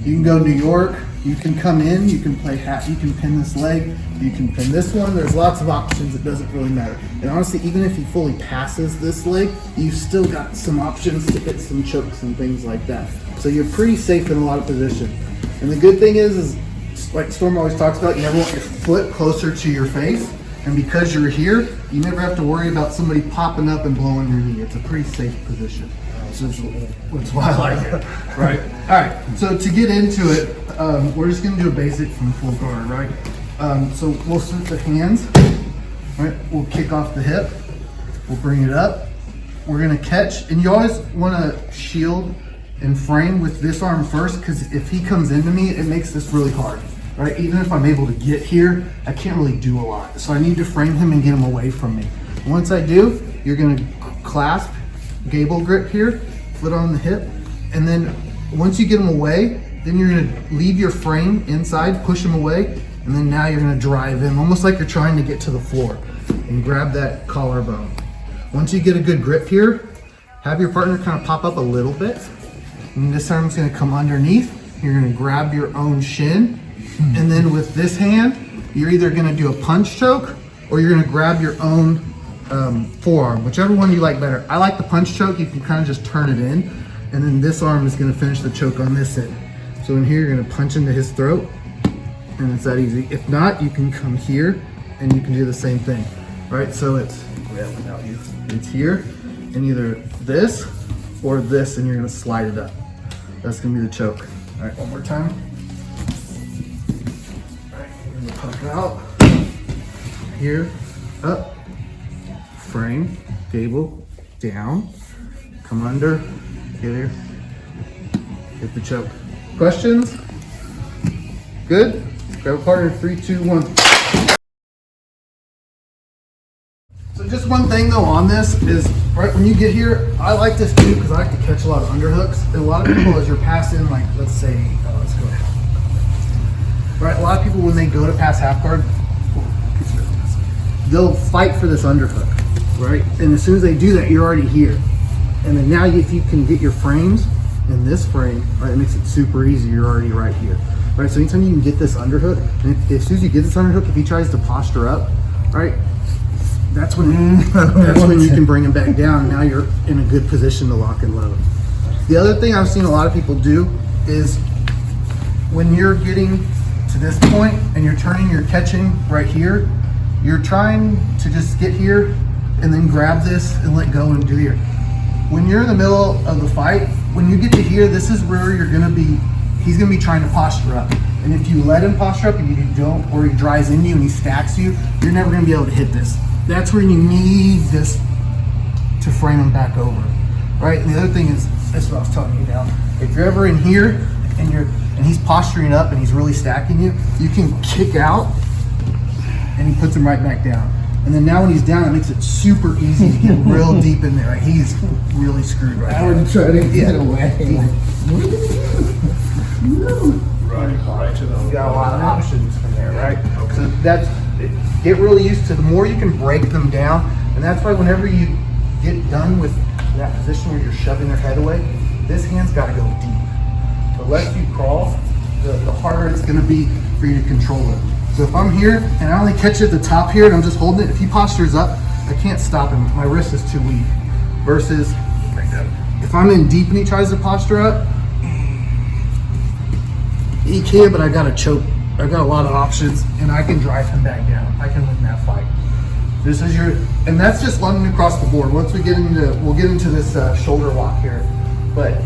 You can go New York, you can come in, you can play half, you can pin this leg, you can pin this one. There's lots of options, it doesn't really matter. And honestly, even if he fully passes this leg, you've still got some options to hit some chokes and things like that. So you're pretty safe in a lot of positions. And the good thing is like Storm always talks about, you never want your foot closer to your face. And because you're here, you never have to worry about somebody popping up and blowing your knee. It's a pretty safe position. So that's why I like it. Right. All right. So to get into it, we're just going to do a basic from full guard, right? So we'll start the hands, right? We'll kick off the hip. We'll bring it up. We're going to catch. And you always want to shield and frame with this arm first, because if he comes into me, it makes this really hard. Right? Even if I'm able to get here, I can't really do a lot. So I need to frame him and get him away from me. Once I do, you're gonna clasp, gable grip here, foot on the hip. And then once you get him away, then you're gonna leave your frame inside, push him away, and then now you're gonna drive in, almost like you're trying to get to the floor, and grab that collarbone. Once you get a good grip here, have your partner kind of pop up a little bit. And this arm's gonna come underneath. You're gonna grab your own shin. And then with this hand, you're either going to do a punch choke or you're going to grab your own forearm, whichever one you like better. I like the punch choke. You can kind of just turn it in, and then this arm is going to finish the choke on this end. So in here, you're going to punch into his throat, and it's that easy. If not, you can come here and you can do the same thing, right? So it's here, and either this or this, and you're going to slide it up. That's going to be the choke. All right, one more time. Pump out, here, up, frame, gable, down, come under, get here, hit the choke. Questions? Good? Grab a partner, 3, 2, 1. So just one thing though on this is, right when you get here, I like this too because I like to catch a lot of underhooks. And a lot of people as you're passing, like let's say, let's go ahead. Right, a lot of people when they go to pass half guard, they'll fight for this underhook, right? And as soon as they do that, you're already here. And then now if you can get your frames in this frame, right, it makes it super easy. You're already right here, right? So anytime you can get this underhook, and as soon as you get this underhook, if he tries to posture up, right, that's when you can bring him back down. Now you're in a good position to lock and load. The other thing I've seen a lot of people do is when you're getting to this point and you're turning, you're catching right here, you're trying to just get here and then grab this and let go and do here. When you're in the middle of the fight, when you get to here, this is where you're gonna be, he's gonna be trying to posture up. And if you let him posture up and you don't, or he drives into you and he stacks you, you're never gonna be able to hit this. That's where you need this to frame him back over, right? And the other thing is, that's what I was telling you now, if you're ever in here and he's posturing up and he's really stacking you, you can kick out and he puts him right back down. And then now when he's down, it makes it super easy to get real deep in there. Right? He's really screwed right now. I would try to get away. Right to them. You got a lot of options from there, right? Okay. So that's, get really used to the more you can break them down. And that's why whenever you get done with that position where you're shoving their head away, this hand's got to go deep. The less you crawl, the harder it's going to be for you to control it. So if I'm here and I only catch it at the top here and I'm just holding it, if he postures up, I can't stop him. My wrist is too weak. Versus if I'm in deep and he tries to posture up, he can, but I got to choke. I've got a lot of options and I can drive him back down. I can win that fight. This is your, and that's just London across the board. Once we get into, we'll get into this shoulder lock here, but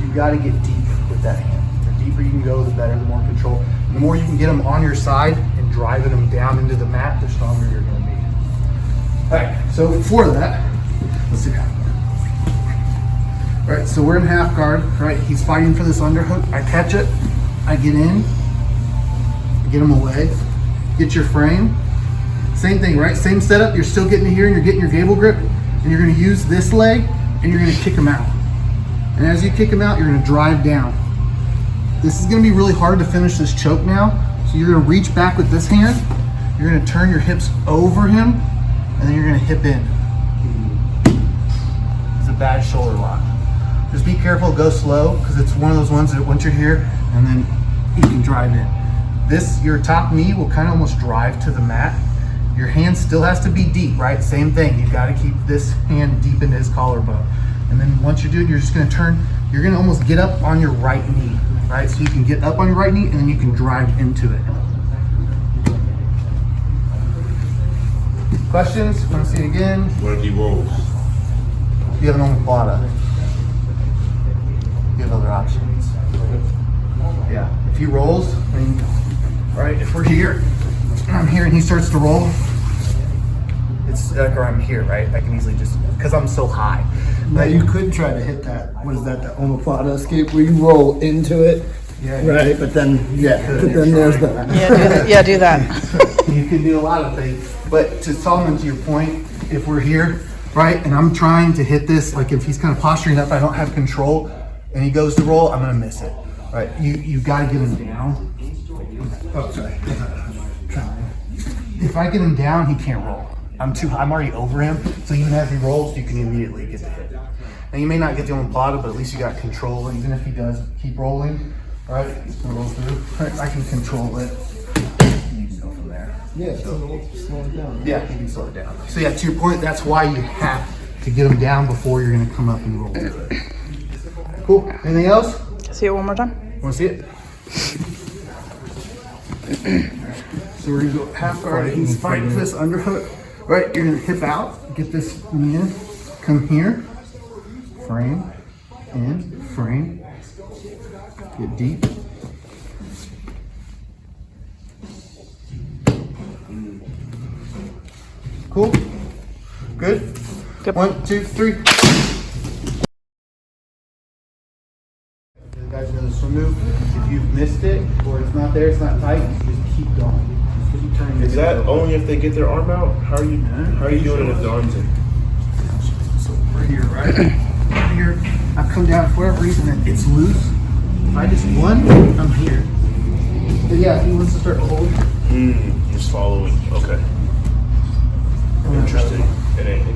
you got to get deep with that hand. The deeper you can go, the better, the more control. And the more you can get them on your side and driving them down into the mat, the stronger you're going to be. All right, so for that, let's do half guard. All right, so we're in half guard, right? He's fighting for this underhook. I catch it, I get in, get him away, get your frame. Same thing, right? Same setup. You're still getting here and you're getting your gable grip, and you're going to use this leg and you're going to kick him out. And as you kick him out, you're going to drive down. This is going to be really hard to finish this choke now. So you're going to reach back with this hand. You're going to turn your hips over him, and then you're going to hip in. It's a bad shoulder lock. Just be careful, go slow, because it's one of those ones that once you're here, and then you can drive in. This, your top knee will kind of almost drive to the mat. Your hand still has to be deep, right? Same thing, you gotta keep this hand deep into his collarbone. And then once you do it, you're just gonna turn, you're gonna almost get up on your right knee, right? So you can get up on your right knee and then you can drive into it. Questions? Want to see it again? What if he rolls? You have an omoplata. You have other options. Yeah, if he rolls, I mean, right, if we're here, I'm here and he starts to roll, it's like, or I'm here, right? I can easily just, because I'm so high. Now you could try to hit that. What is that? The omoplata escape where you roll into it, Yeah, right? But then, but then there's the. Yeah, do that. You can do a lot of things, but to Solomon, to your point, if we're here, right, and I'm trying to hit this, like if he's kind of posturing up, I don't have control, and he goes to roll, I'm gonna miss it, right? You gotta get him down. Oh, sorry. If I get him down, he can't roll. I'm already over him, so even as he rolls, you can immediately get the hit. Now you may not get the omoplata, but at least you got control. Even if he does keep rolling, right, he's gonna roll through. Right, I can control it. And you can go from there. Yeah, slow it down. Yeah, you can slow it down. So yeah, to your point, that's why you have to get him down before you're gonna come up and roll through it. Cool. Anything else? See it one more time. Want to see it? So we're gonna go half guard. He's fighting this underhook. Right, you're gonna hip out, get this knee in, come here, frame, in, frame, get deep. Cool? Good? Good. 1, 2, 3. You guys know the swim move. If you've missed it, or it's not there, it's not tight, you just keep going. Just keep turning. Is that only if they get their arm out? How are you doing it if the arm's in? So we're here, right? We're here. I've come down for whatever reason and it's loose. If I just one, I'm here. But yeah, he wants to start holding. Just following. Okay. Interesting. It ain't.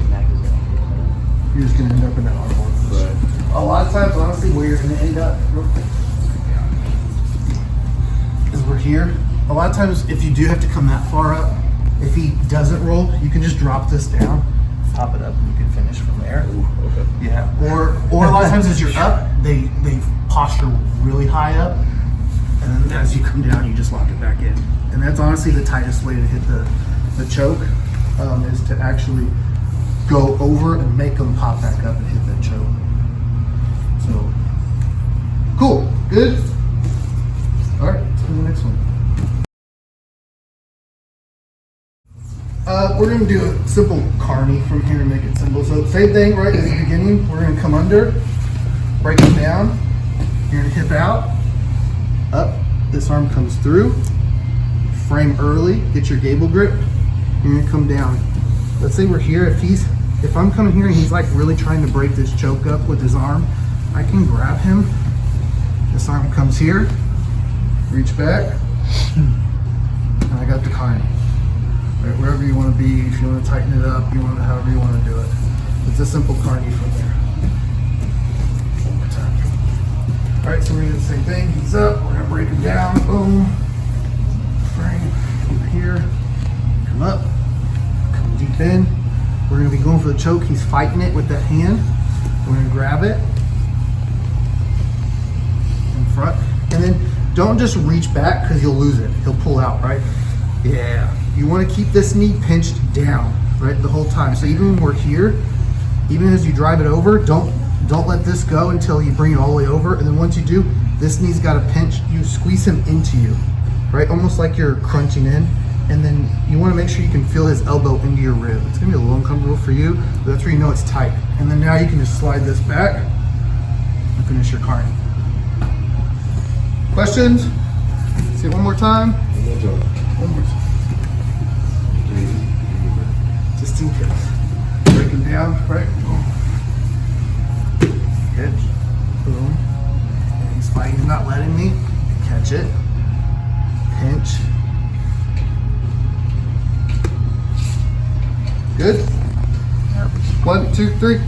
You're just gonna end up in that arm hold. Right. A lot of times, honestly, where you're gonna end up real quick, is we're here. A lot of times, if you do have to come that far up, if he doesn't roll, you can just drop this down, pop it up, and you can finish from there. Ooh, okay. Yeah. Or a lot of times as you're up, they posture really high up, and then as you come down, you just lock it back in. And that's honestly the tightest way to hit the choke, is to actually go over and make them pop back up and hit that choke. So, cool, good. All right, let's go to the next one. We're gonna do a simple carny from here to make it simple. So same thing, right, at the beginning, we're gonna come under, break it down, you're gonna hip out, up, this arm comes through, frame early, get your gable grip, you're gonna come down. Let's say we're here, if I'm coming here and he's like really trying to break this choke up with his arm, I can grab him, this arm comes here, reach back, and I got the carny. Right, wherever you want to be, if you want to tighten it up, however you want to do it. It's a simple carny from there. One more time. All right, so we're gonna do the same thing. He's up, we're gonna break him down, boom, frame, over here, come up, come deep in. We're gonna be going for the choke. He's fighting it with that hand. We're gonna grab it in front, and then don't just reach back because you'll lose it. He'll pull out, right? Yeah. You want to keep this knee pinched down, right, the whole time. So even when we're here, even as you drive it over, don't let this go until you bring it all the way over. And then once you do, this knee's got to pinch. You squeeze him into you, right, almost like you're crunching in. And then you want to make sure you can feel his elbow into your rib. It's gonna be a little uncomfortable for you, but that's where you know it's tight. And then now you can just slide this back and finish your carny. Questions? Say it one more time. One more time. Just in case. Break him down, right? Boom. Hitch. Boom. And he's fighting, he's not letting me. Catch it. Pinch. Good? Yep. 1, 2, 3.